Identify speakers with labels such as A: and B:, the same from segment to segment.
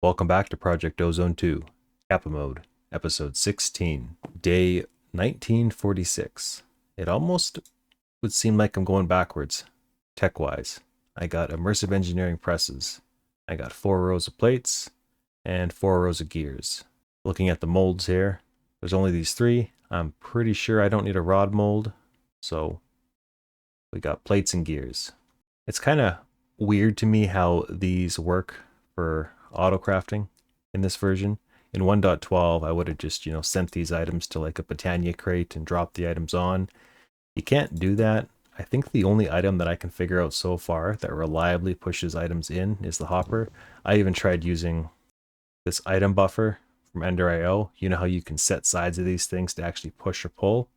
A: Welcome back to Project Ozone 2, Kappa Mode, Episode 16, Day 1946. It almost would seem like I'm going backwards, tech-wise. I got Immersive Engineering presses. I got 4 rows of plates and 4 rows of gears. Looking at the molds here, there's only these 3. I'm pretty sure I don't need a rod mold, so we got plates and gears. It's kind of weird to me how these work for auto crafting in this version. In 1.12, I would have just, sent these items to like a Britannia crate and dropped the items on. You can't do that. I think the only item that I can figure out so far that reliably pushes items in is the hopper. I even tried using this item buffer from EnderIO. You know how you can set sides of these things to actually push or pull?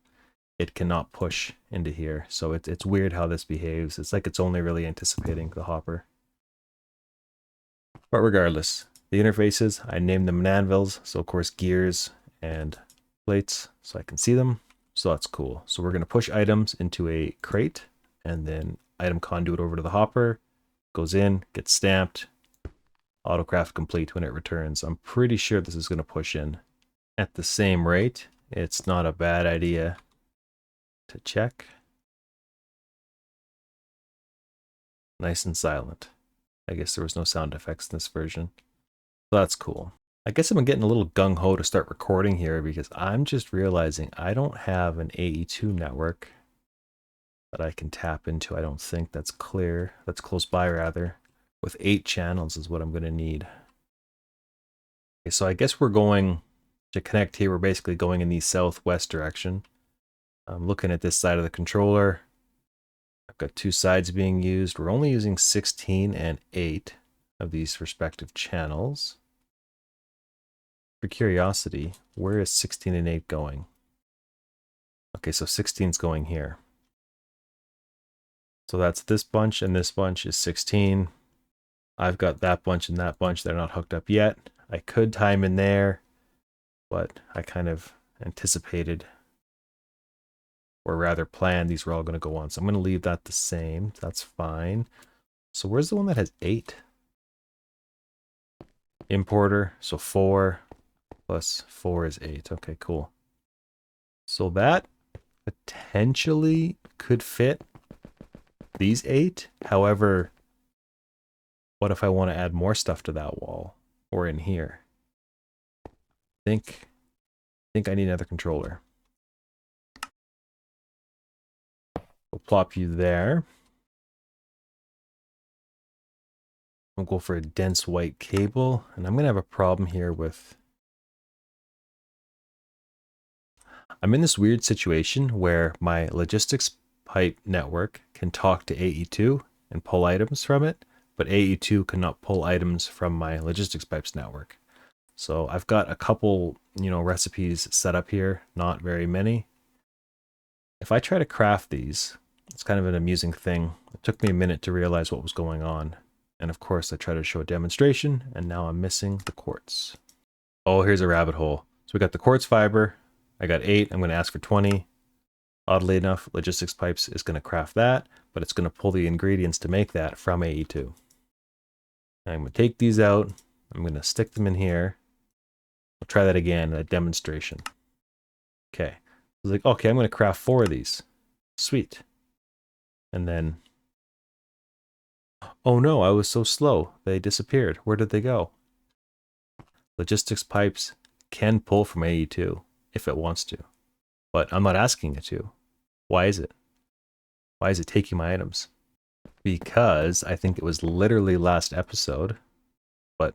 A: It cannot push into here. So it's weird how this behaves. It's like it's only really anticipating the hopper. But regardless, the interfaces, I named them anvils. So of course gears and plates so I can see them. So that's cool. So we're going to push items into a crate and then item conduit over to the hopper. Goes in, gets stamped. Autocraft complete when it returns. I'm pretty sure this is going to push in at the same rate. It's not a bad idea to check. Nice and silent. I guess there was no sound effects in this version. So that's cool. I guess I'm getting a little gung-ho to start recording here because I'm just realizing I don't have an AE2 network that I can tap into. I don't think that's clear. That's close by rather. With 8 channels is what I'm going to need. Okay, so I guess we're going to connect here. We're basically going in the southwest direction. I'm looking at this side of the controller. I've got 2 sides being used. We're only using 16 and 8 of these respective channels. For curiosity, where is 16 and 8 going? Okay, so 16 is going here. So that's this bunch, and this bunch is 16. I've got that bunch and that bunch. They're not hooked up yet. I could tie them in there, but I kind of anticipated, or rather planned, these were all going to go on. So I'm going to leave that the same. That's fine. So where's the one that has 8? Importer, so 4 plus 4 is 8. Okay, cool. So that potentially could fit these 8. However, what if I want to add more stuff to that wall or in here? I think I need another controller. We'll plop you there. We'll go for a dense white cable, and I'm going to have a problem here with... I'm in this weird situation where my logistics pipe network can talk to AE2 and pull items from it, but AE2 cannot pull items from my logistics pipes network. So I've got a couple, recipes set up here, not very many. If I try to craft these, it's kind of an amusing thing. It took me a minute to realize what was going on. And of course, I try to show a demonstration, and now I'm missing the quartz. Oh, here's a rabbit hole. So we got the quartz fiber. I got 8. I'm going to ask for 20. Oddly enough, logistics pipes is going to craft that, but it's going to pull the ingredients to make that from AE2. I'm going to take these out. I'm going to stick them in here. We'll try that again, a demonstration. Okay. I was like, okay, I'm going to craft 4 of these. Sweet. And then, oh no, I was so slow. They disappeared. Where did they go? Logistics pipes can pull from AE2 if it wants to, but I'm not asking it to. Why is it? Why is it taking my items? Because I think it was literally last episode, but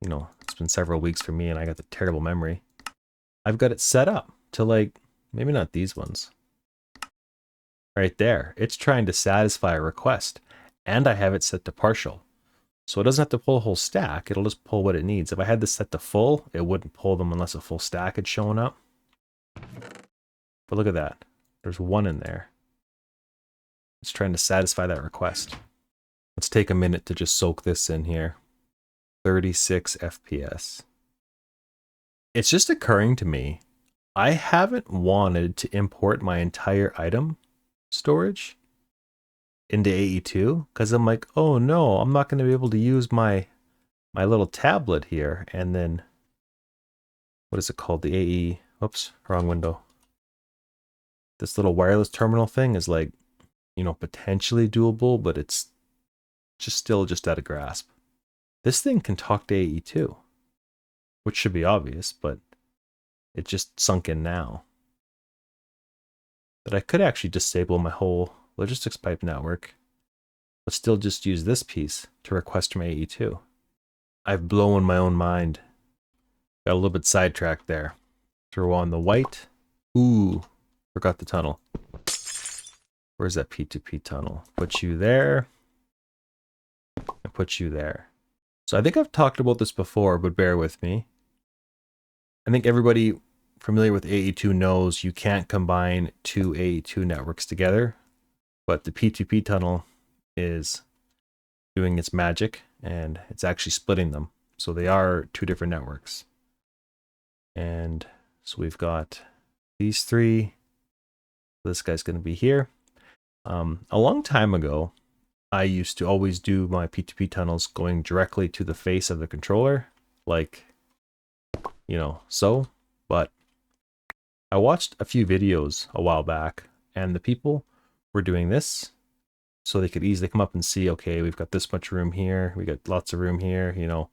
A: it's been several weeks for me and I got the terrible memory. I've got it set up to maybe not these ones. Right there. It's trying to satisfy a request, and I have it set to partial. So it doesn't have to pull a whole stack, it'll just pull what it needs. If I had this set to full, it wouldn't pull them unless a full stack had shown up. But look at that. There's 1 in there. It's trying to satisfy that request. Let's take a minute to just soak this in here. 36 FPS. It's just occurring to me, I haven't wanted to import my entire item storage into AE2 because I'm like, oh no, I'm not going to be able to use my my little tablet here, and then what is it called? The AE. Oops, wrong window. This little wireless terminal thing is like, you know, potentially doable, but it's just still just out of grasp. This thing can talk to AE2, which should be obvious, but it just sunk in now. That I could actually disable my whole logistics pipe network, but still just use this piece to request from AE2. I've blown my own mind. Got a little bit sidetracked there. Throw on the white. Ooh, forgot the tunnel. Where's that P2P tunnel? Put you there. And put you there. So I think I've talked about this before, but bear with me. I think everybody familiar with AE2 knows you can't combine two AE2 networks together, but the P2P tunnel is doing its magic and it's actually splitting them. So they are two different networks. And so we've got these three. This guy's going to be here. A long time ago, I used to always do my P2P tunnels going directly to the face of the controller, like, you know, so. But I watched a few videos a while back, and the people were doing this so they could easily come up and see, okay, we've got this much room here, we got lots of room here, you know.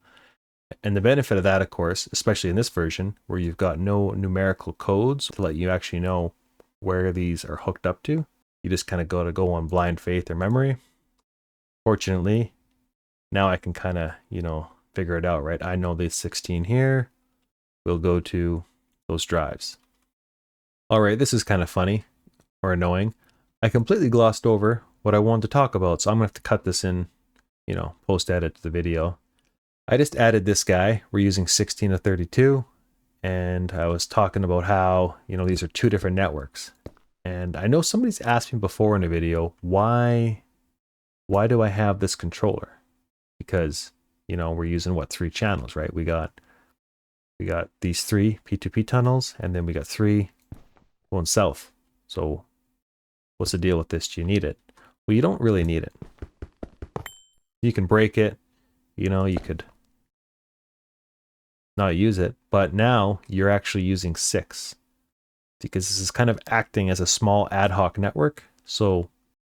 A: And the benefit of that, of course, especially in this version, where you've got no numerical codes to let you actually know where these are hooked up to. You just kind of go on blind faith or memory. Fortunately, now I can kind of, you know, figure it out, right? I know the 16 here will go to those drives. All right, this is kind of funny or annoying. I completely glossed over what I wanted to talk about, so I'm going to have to cut this in, you know, post-edit to the video. I just added this guy. We're using 16 to 32, and I was talking about how, you know, these are two different networks. And I know somebody's asked me before in a video, why do I have this controller? Because, you know, we're using what, 3 channels, right? We got these 3 P2P tunnels, and then we got 3 going south. So what's the deal with this? Do you need it? Well, you don't really need it. You can break it, you know, you could not use it, but now you're actually using 6. Because this is kind of acting as a small ad hoc network. So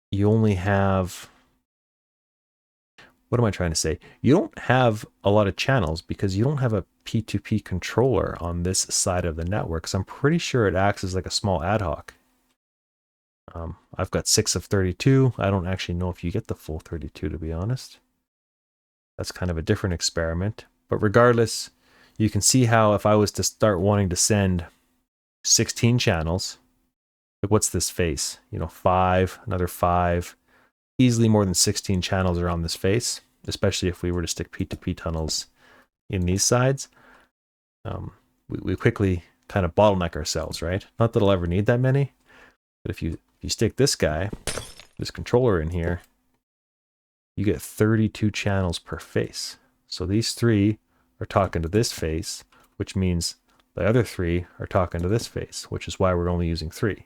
A: you only have, what am I trying to say? You don't have a lot of channels because you don't have a P2P controller on this side of the network. So I'm pretty sure it acts as like a small ad hoc. I've got 6 of 32. I don't actually know if you get the full 32, to be honest. That's kind of a different experiment. But regardless, you can see how if I was to start wanting to send 16 channels, like what's this face? You know, 5, another 5. Easily more than 16 channels are on this face, especially if we were to stick P2P tunnels in these sides. We quickly kind of bottleneck ourselves, right? Not that I'll ever need that many, but if you stick this guy, this controller in here, you get 32 channels per face. So these 3 are talking to this face, which means the other 3 are talking to this face, which is why we're only using 3.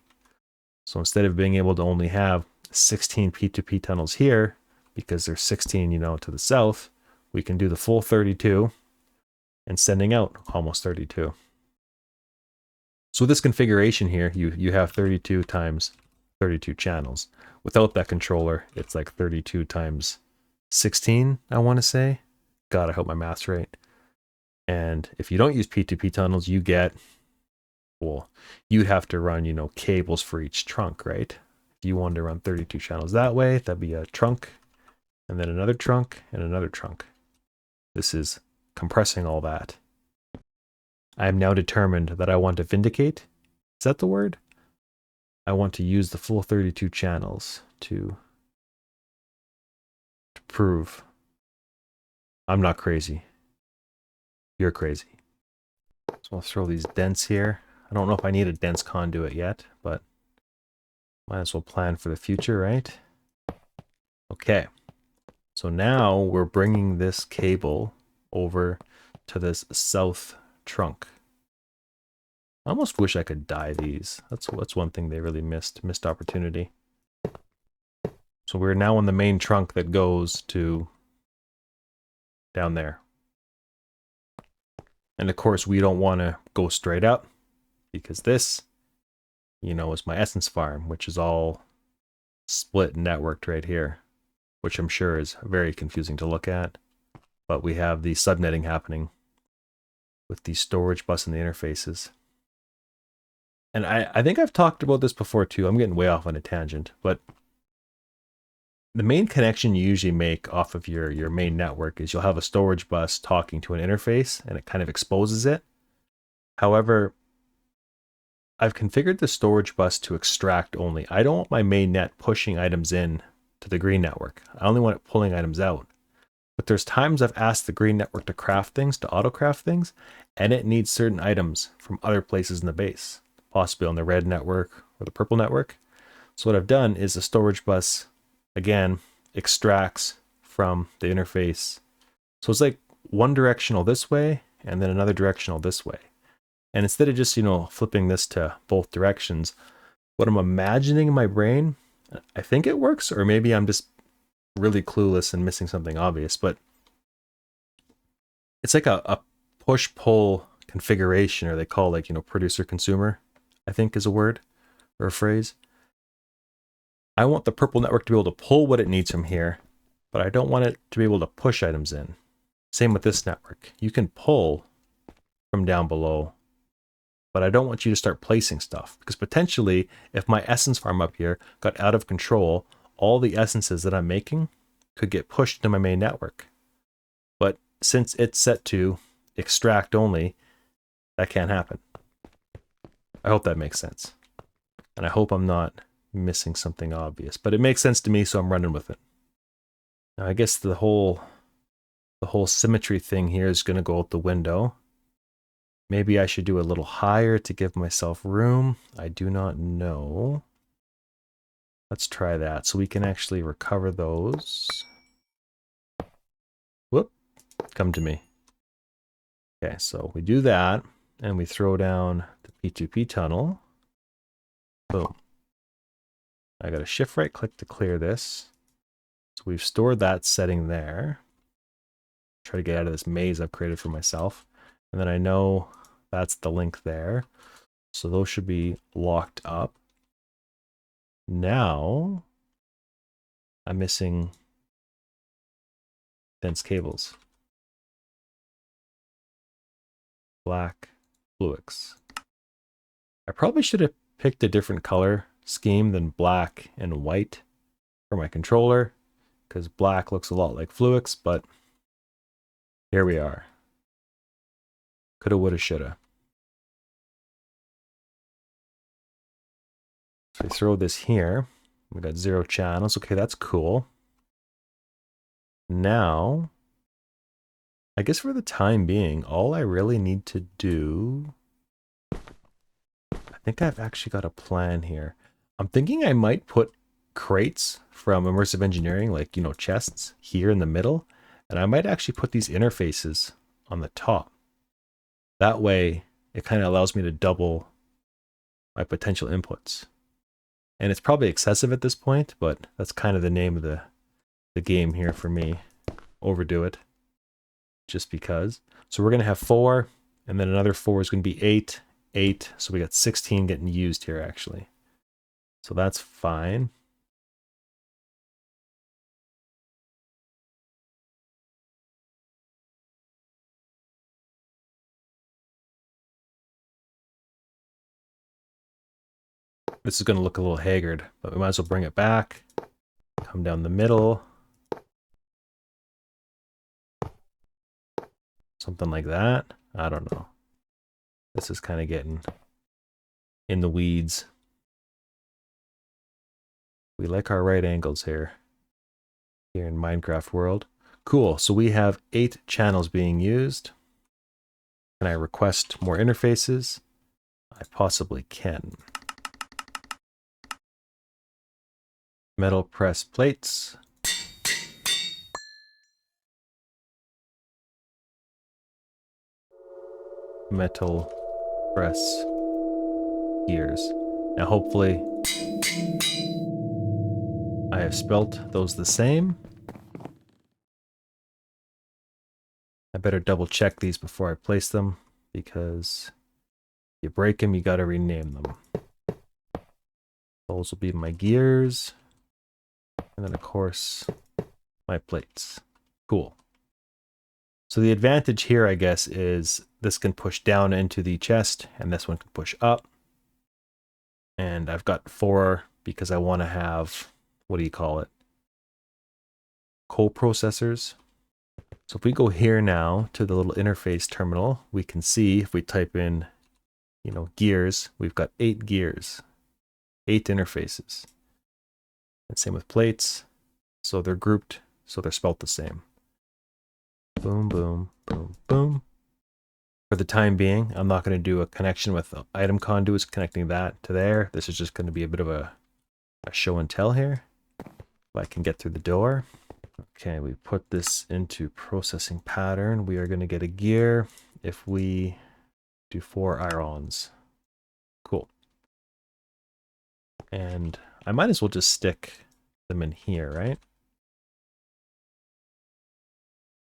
A: So instead of being able to only have 16 P2P tunnels here, because there's 16, you know, to the south, we can do the full 32 and sending out almost 32. So this configuration here, you have 32 times 32 channels. Without that controller, it's like 32 times 16, I want to say. God, I hope my math's right. And if you don't use P2P tunnels, you get, well, you'd have to run, you know, cables for each trunk, right? If you wanted to run 32 channels that way, that'd be a trunk, and then another trunk, and another trunk. This is compressing all that. I am now determined that I want to vindicate. Is that the word? I want to use the full 32 channels to prove I'm not crazy. You're crazy. So I'll throw these dents here. I don't know if I need a dense conduit yet, but might as well plan for the future, right? Okay. So now we're bringing this cable over to this south trunk. I almost wish I could dye these. That's one thing they really missed opportunity. So we're now on the main trunk that goes to down there. And of course, we don't want to go straight up because this, you know, is my essence farm, which is all split and networked right here, which I'm sure is very confusing to look at. But we have the subnetting happening with the storage bus and the interfaces. And I think I've talked about this before too. I'm getting way off on a tangent, but the main connection you usually make off of your main network is you'll have a storage bus talking to an interface and it kind of exposes it. However, I've configured the storage bus to extract only. I don't want my main net pushing items in to the green network. I only want it pulling items out. But there's times I've asked the green network to craft things, to auto craft things, and it needs certain items from other places in the base, possibly on the red network or the purple network. So what I've done is the storage bus, again, extracts from the interface. So it's like one directional this way and then another directional this way. And instead of just, you know, flipping this to both directions, what I'm imagining in my brain, I think it works, or maybe I'm just really clueless and missing something obvious, but it's like a push-pull configuration, or they call, like, you know, producer-consumer, I think is a word or a phrase. I want the purple network to be able to pull what it needs from here, but I don't want it to be able to push items in. Same with this network. You can pull from down below, but I don't want you to start placing stuff, because potentially if my essence farm up here got out of control, all the essences that I'm making could get pushed to my main network. But since it's set to extract only, that can't happen. I hope that makes sense. And I hope I'm not missing something obvious, but it makes sense to me, so I'm running with it. Now I guess the whole symmetry thing here is going to go out the window. Maybe I should do a little higher to give myself room. I do not know. Let's try that so we can actually recover those. Whoop, come to me. Okay, so we do that and we throw down the P2P tunnel. Boom. I got to shift right click to clear this. So we've stored that setting there. Try to get out of this maze I've created for myself. And then I know that's the link there. So those should be locked up. Now I'm missing dense cables. Black, Fluix. I probably should have picked a different color scheme than black and white for my controller, because black looks a lot like Fluix, but here we are. Coulda, woulda, shoulda. So we throw this here. We got 0 channels. Okay, that's cool. Now, I guess for the time being, all I really need to do... I think I've actually got a plan here. I'm thinking I might put crates from Immersive Engineering, like, you know, chests, here in the middle. And I might actually put these interfaces on the top. That way, it kind of allows me to double my potential inputs. And it's probably excessive at this point, but that's kind of the name of the game here for me. Overdo it. Just because. So we're going to have 4, and then another 4 is going to be 8, 8. So we got 16 getting used here, actually. So that's fine. This is going to look a little haggard, but we might as well bring it back. Come down the middle. Something like that. I don't know. This is kind of getting in the weeds. We like our right angles here in Minecraft world. Cool. So we have 8 channels being used. Can I request more interfaces? I possibly can. Metal press plates. Metal press gears. Now hopefully I have spelt those the same. I better double check these before I place them. because you break them, you got to rename them. Those will be my gears. And then, of course, my plates. Cool. So the advantage here, I guess, is this can push down into the chest, and this one can push up. And I've got 4 because I want to have, what do you call it? Co-processors. So if we go here now to the little interface terminal, we can see if we type in, you know, gears, we've got 8 gears, 8 interfaces. And same with plates. So they're grouped, so they're spelt the same. Boom, boom, boom, boom. For the time being, I'm not going to do a connection with item conduits connecting that to there. This is just going to be a bit of a show and tell here. If I can get through the door. Okay, we put this into processing pattern. We are going to get a gear if we do 4 irons. Cool. And I might as well just stick them in here, right?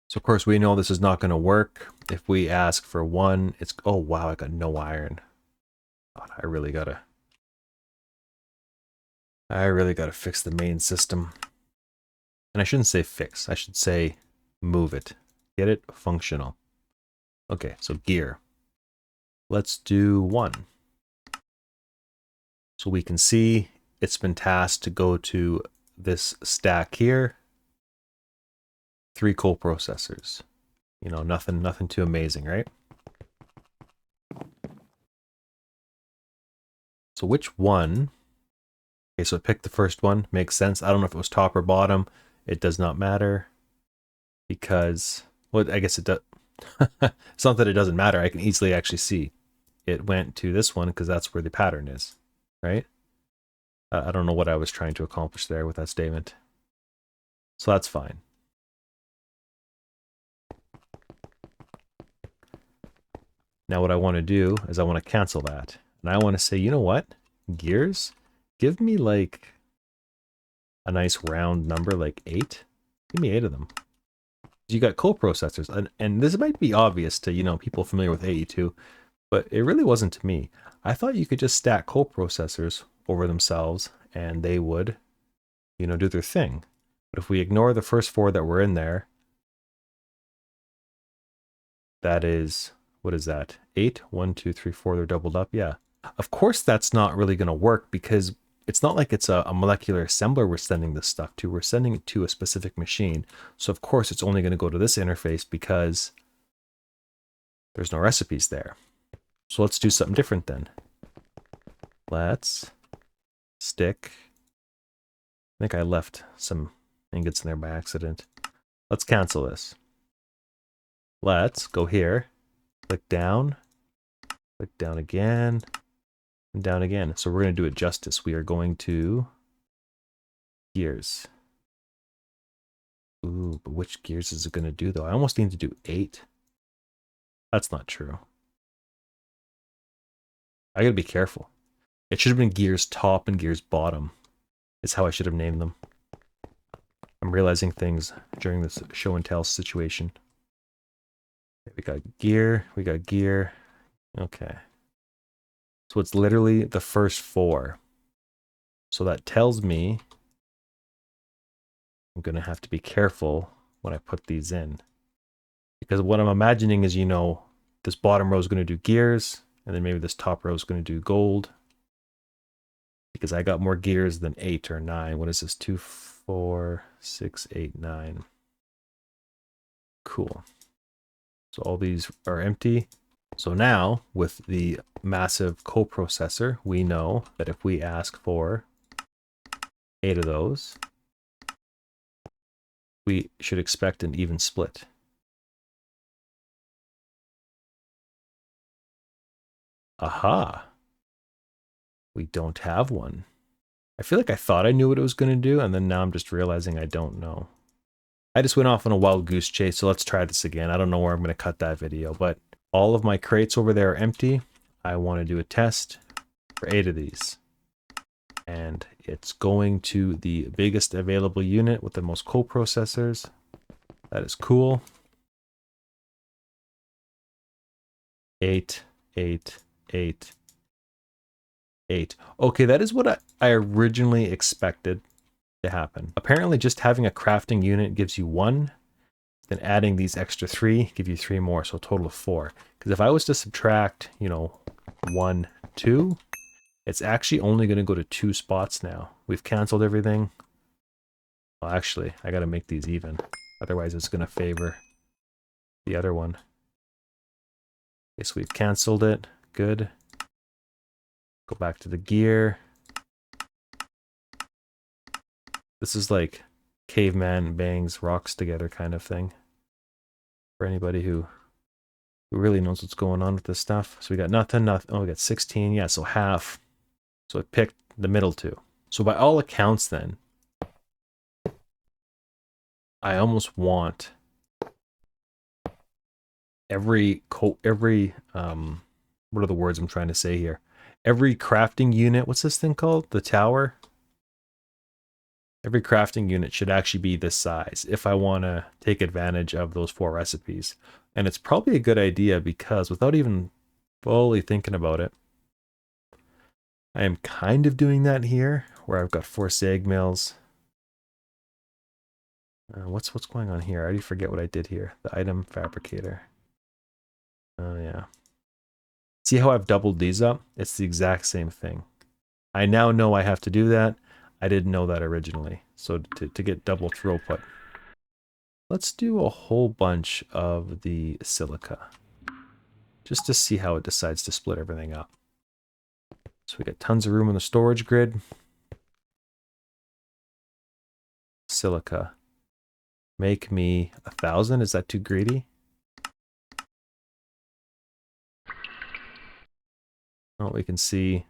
A: So of course we know this is not going to work. If we ask for 1, it's, oh wow, I got no iron. God, I really gotta fix the main system. And I shouldn't say fix, I should say move it. Get it functional. Okay, so gear. Let's do 1. So we can see it's been tasked to go to this stack here. 3 coprocessors. You know, nothing too amazing, right? So which one? Okay, so pick the first one. Makes sense. I don't know if it was top or bottom. It does not matter. Because, well, I guess it does. It's not that it doesn't matter. I can easily actually see. It went to this one because that's where the pattern is, right? I don't know what I was trying to accomplish there with that statement. So that's fine. Now what I want to do is I want to cancel that. And I want to say, you know what? Gears? Give me like a nice round number, like 8. Give me 8 of them. You got coprocessors, and this might be obvious to, you know, people familiar with AE2, but it really wasn't to me. I thought you could just stack coprocessors over themselves and they would, you know, do their thing. But if we ignore the first 4 that were in there, that is, what is that? 8? 1, 2, 3, 4, they're doubled up. Yeah. Of course, that's not really going to work because it's not like it's a molecular assembler we're sending this stuff to. We're sending it to a specific machine. So of course, it's only going to go to this interface because there's no recipes there. So let's do something different then. Let's stick. I think I left some ingots in there by accident. Let's cancel this. Let's go here, click down again, and down again. So we're going to do it justice. We are going to gears. Ooh, but which gears is it going to do though? I almost need to do 8. That's not true. I gotta be careful. It should have been gears top and gears bottom. Is how I should have named them. I'm realizing things during this show and tell situation. We got gear, we got gear. Okay. So it's literally the first 4. So that tells me I'm going to have to be careful when I put these in. Because what I'm imagining is, you know, this bottom row is going to do gears, and then maybe this top row is going to do gold. Because I got more gears than 8 or 9. What is this? 2, 4, 6, 8, 9. Cool. So all these are empty. So now, with the massive coprocessor, we know that if we ask for 8 of those, we should expect an even split. Aha! We don't have one. I feel like I thought I knew what it was going to do, and then now I'm just realizing I don't know. I just went off on a wild goose chase, so let's try this again. I don't know where I'm going to cut that video, but all of my crates over there are empty. I want to do a test for 8 of these. And it's going to the biggest available unit with the most coprocessors. That is cool. 8, 8, 8, 8. Okay, that is what I originally expected to happen. Apparently just having a crafting unit gives you 1, then adding these extra 3 give you 3 more, so a total of 4. Because if I was to subtract, you know, 1, 2, it's actually only going to go to 2 spots now. We've canceled everything. Well, actually, I got to make these even. Otherwise, it's going to favor the other one. Okay, so we've canceled it. Good. Go back to the gear. This is like caveman bangs rocks together kind of thing. For anybody who really knows what's going on with this stuff. So we got nothing, nothing. Oh, we got 16. Yeah, so half. So it picked the middle two. So by all accounts then, I almost want every what are the words I'm trying to say here? Every crafting unit, what's this thing called? The tower? Every crafting unit should actually be this size if I want to take advantage of those 4 recipes. And it's probably a good idea because without even fully thinking about it, I am kind of doing that here where I've got 4 sag mills. What's going on here? I already forget what I did here. The item fabricator. Oh yeah. See how I've doubled these up? It's the exact same thing. I now know I have to do that. I didn't know that originally. So to get double throughput. Let's do a whole bunch of the silica. Just to see how it decides to split everything up. So we got tons of room in the storage grid. Silica. Make me 1,000. Is that too greedy? Oh, we can see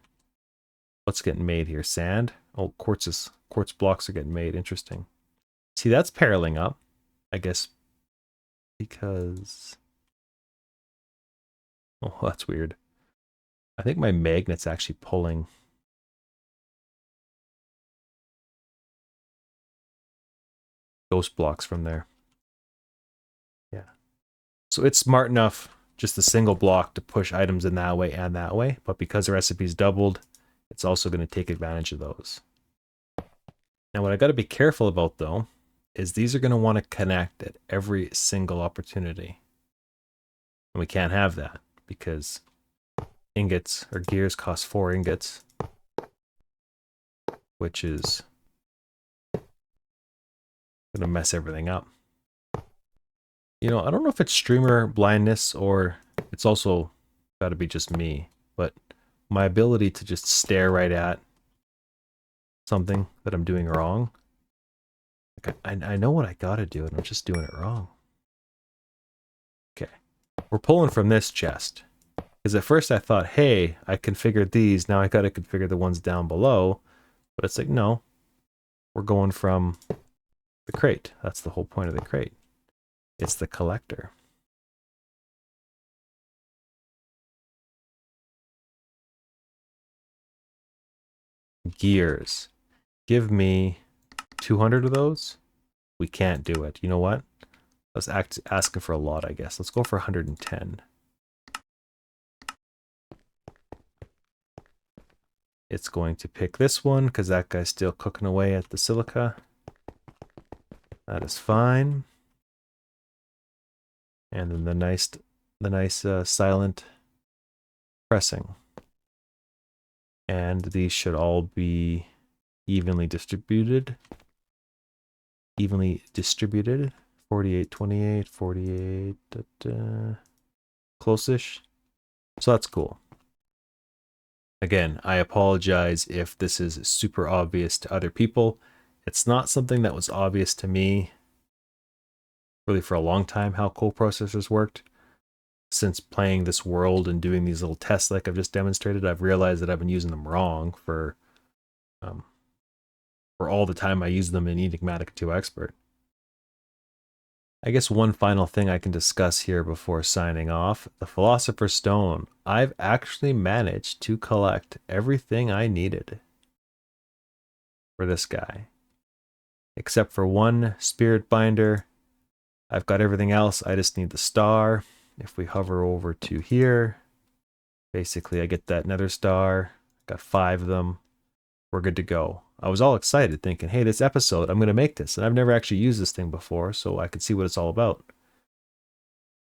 A: what's getting made here. Sand. Oh, quartz blocks are getting made. Interesting. See, that's paralleling up, I guess, because... Oh, that's weird. I think my magnet's actually pulling ghost blocks from there. Yeah. So it's smart enough, just a single block, to push items in that way and that way. But because the recipe's doubled, it's also going to take advantage of those. Now, what I got to be careful about, though, is these are going to want to connect at every single opportunity. And we can't have that because ingots or gears cost 4 ingots, which is going to mess everything up. You know, I don't know if it's streamer blindness or it's also got to be just me, but my ability to just stare right at something that I'm doing wrong. Like I know what I got to do and I'm just doing it wrong. Okay. We're pulling from this chest. Because at first I thought, hey, I configured these, now I got to configure the ones down below. But it's like, no. We're going from the crate. That's the whole point of the crate. It's the collector. Gears. Give me 200 of those. We can't do it. You know what? Let's asking for a lot, I guess. Let's go for 110. It's going to pick this one because that guy's still cooking away at the silica. That is fine. And then the nice silent pressing. And these should all be evenly distributed. 48, 28, 48, close-ish. So that's cool. Again, I apologize if this is super obvious to other people. It's not something that was obvious to me really for a long time, how coprocessors worked. Since playing this world and doing these little tests like I've just demonstrated, I've realized that I've been using them wrong for all the time I use them in Enigmatic 2 Expert. I guess one final thing I can discuss here before signing off, the Philosopher Stone. I've actually managed to collect everything I needed for this guy. Except for one spirit binder. I've got everything else, I just need the star. If we hover over to here, Basically, I get that nether star. Got 5 of them. We're good to go. I was all excited thinking, hey, this episode, I'm going to make this. And I've never actually used this thing before, so I could see what it's all about.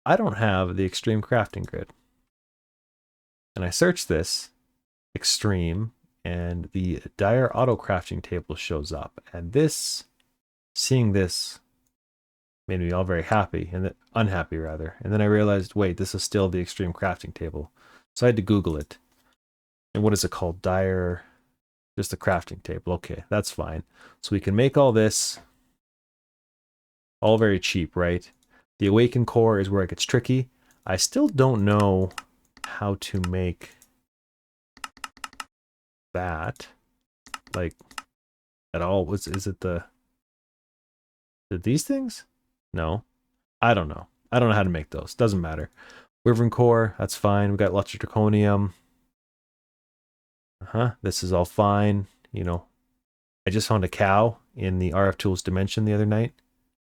A: I don't have the extreme crafting grid. And I searched this, extreme, and the dire auto crafting table shows up. And this, seeing this, made me all very happy, and unhappy rather. And then I realized, wait, this is still the extreme crafting table. So I had to Google it. And what is it called? Dire, just the crafting table. Okay, that's fine. So we can make all this all very cheap, right? The awakened core is where it gets tricky. I still don't know how to make that, like, at all. Is it these things? No, I don't know. I don't know how to make those. Doesn't matter. Wyvern core, that's fine. We got lots of Draconium. This is all fine. You know, I just found a cow in the RF Tools dimension the other night.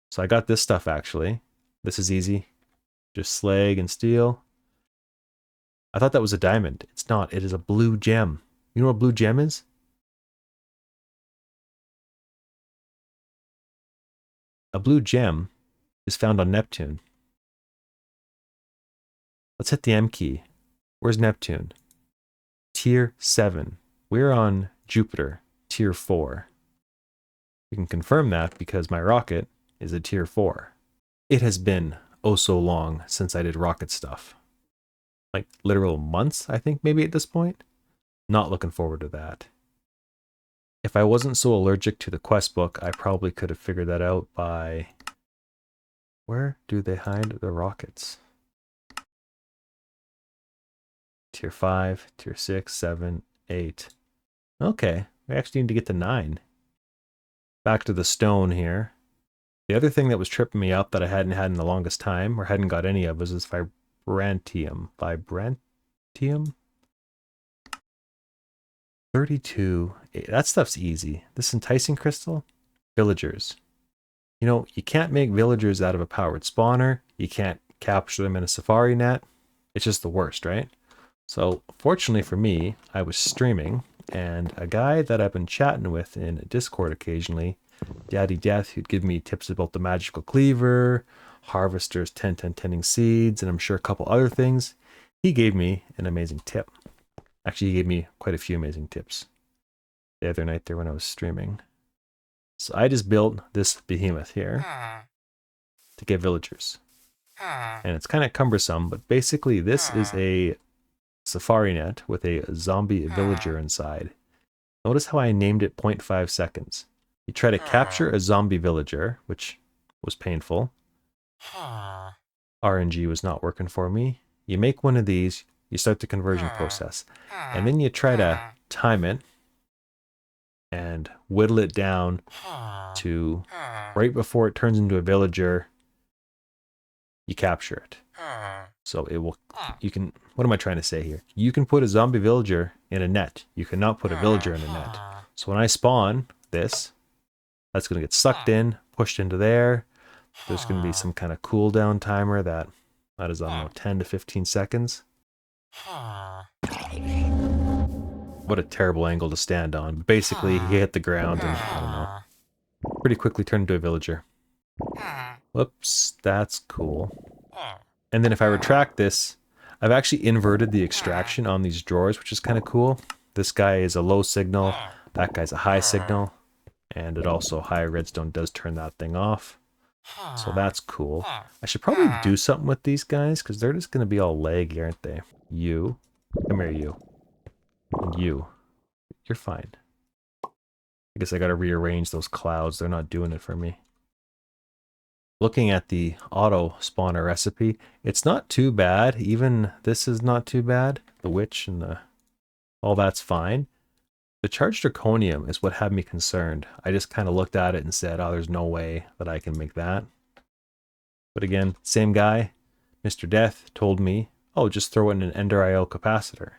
A: So I got this stuff actually. This is easy. Just slag and steel. I thought that was a diamond. It's not. It is a blue gem. You know what a blue gem is? A blue gem is found on Neptune. Let's hit the M key. Where's Neptune? Tier 7. We're on Jupiter, Tier 4. You can confirm that because my rocket is a Tier 4. It has been oh so long since I did rocket stuff. Like literal months, I think, maybe at this point. Not looking forward to that. If I wasn't so allergic to the quest book, I probably could have figured that out by... Where do they hide the rockets? Tier 5, Tier 6, 7, 8. Okay, we actually need to get to 9. Back to the stone here. The other thing that was tripping me up that I hadn't had in the longest time, or hadn't got any of, was this vibrantium. Vibrantium? 32. That stuff's easy. This enticing crystal? Villagers. You know, you can't make villagers out of a powered spawner. You can't capture them in a safari net. It's just the worst, right? So, fortunately for me, I was streaming, and a guy that I've been chatting with in Discord occasionally, Daddy Death, who'd give me tips about the magical cleaver, harvesters, 10-10 tending seeds, and I'm sure a couple other things, he gave me an amazing tip. Actually, he gave me quite a few amazing tips the other night there when I was streaming. So I just built this behemoth here to get villagers. And it's kind of cumbersome, but basically this is a safari net with a zombie villager inside. Notice how I named it 0.5 seconds. You try to capture a zombie villager, which was painful. RNG was not working for me. You make one of these, you start the conversion process, and then you try to time it and whittle it down to right before it turns into a villager, you capture it. So it will, you can, what am I trying to say here? You can put a zombie villager in a net. You cannot put a villager in a net. So when I spawn this, that's going to get sucked in, pushed into there. There's going to be some kind of cooldown timer that is, I don't know, 10 to 15 seconds. What a terrible angle to stand on. But basically, he hit the ground and, I don't know, pretty quickly turned into a villager. Whoops, that's cool. And then if I retract this, I've actually inverted the extraction on these drawers, which is kind of cool. This guy is a low signal, that guy's a high signal, and it also, high redstone does turn that thing off. So that's cool. I should probably do something with these guys, because they're just going to be all laggy, aren't they? You. Come here, you. And you. You're fine. I guess I got to rearrange those clouds. They're not doing it for me. Looking at the auto spawner recipe, it's not too bad. Even this is not too bad. The witch and the... all that's fine. The charged Draconium is what had me concerned. I just kind of looked at it and said, oh, there's no way that I can make that. But again, same guy, Mr. Death, told me, oh, just throw in an EnderIO capacitor.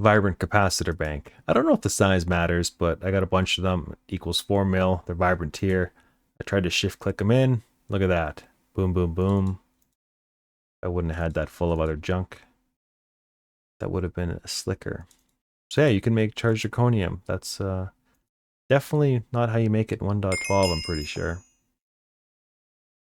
A: Vibrant capacitor bank. I don't know if the size matters, but I got a bunch of them. It equals 4 mil. They're vibrant here. I tried to shift click them in. Look at that. Boom, boom, boom. I wouldn't have had that full of other junk. That would have been slicker. So yeah, you can make charged draconium. That's definitely not how you make it in 1.12, I'm pretty sure.